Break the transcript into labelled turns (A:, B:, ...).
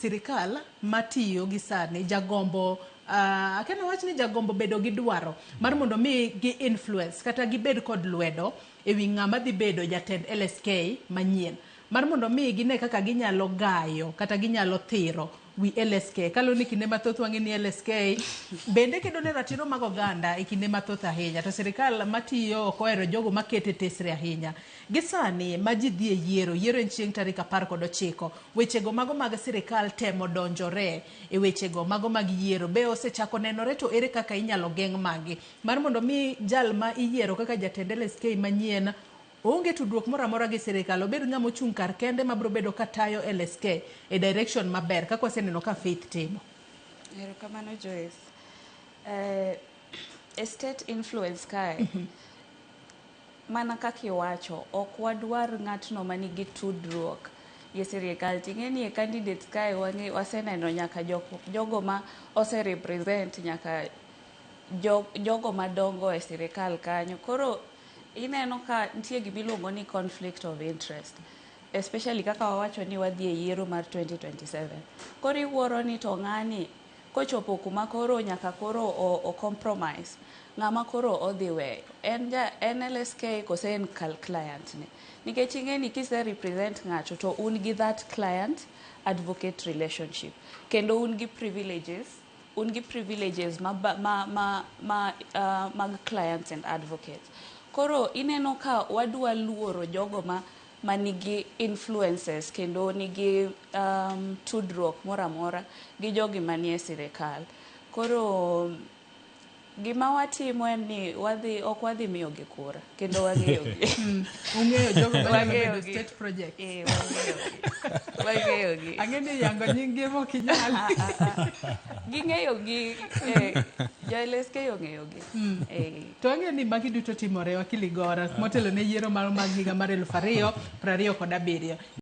A: Sirkal matiyo gi sani jagombo akena wach ni jagombo bedo gi dwaro mar mondo mi gi influence kata gi bed kod lwedo ewi ng'ama dhi bedo jatend LSK manyien mar mondo mi gine kaka ginyalo gayo kata ginyalo thiro wi LSK kalo ni kinde mathoth wang'e ni LSK bende kedo ne ratiro mag oganda e kinde mathoth ahinya to sirkal matiyo ok ohero jogo makete tesre ahinya gisani ma ji dhi e yiero en chieng' tarik 19 wechego mago mag sirkal temo donjore e wechego mago mag yiero be osechako nenore to ere kaka inyalo geng' magi mar mondo mi jal ma iyiero kaka jatend LSK manyien onge tudruok moro amora gi sirkal obed ng'ama ochung' kar kende ma biro bedo katayo LSK e direction maber kaka waseneno ka Faith timo.
B: Erokamano Joyce. State influence kae mana kaka iwacho ok wadwar ng'atno manigi tudruok gi sirkal. Ting'eni e candidates kae waseneno nyaka jogo ma ose represent nyaka jogo madongo e sirkal kanyo. Koro ineno ka nitie gimiluongo ni conflict of interest, especially kaka wawacho ni wadhi e yiero mar 2027. Koro iwuoro ni to ng'ani kochopo kuma koro nyaka koro o compromise ng'ama koro odhi weyo en LSK kose en client ne nikech ing'eni kise represent ng'ato to un gi that client advocate relationship kendo un gi privileges mag clients and advocates. Koro ineno ka wadwa luoro jogo ma nigi influences kendo nigi tudruok moro amora gi jogi manie sirkal. Koro gima watimo en ni ok wadhi miyo gi kura kendo wang'eyo gi.
A: Ung'eyo jogo ma state project.
B: Wang'eyo gi.
A: Ang'eni yango nying gi mo kinyal.
B: Ging'eyo gi jo LSK ong'eyo gi.
A: To ang'eni magi duto timore Wakili Gora motelo ne yiero mar higa mar 2027.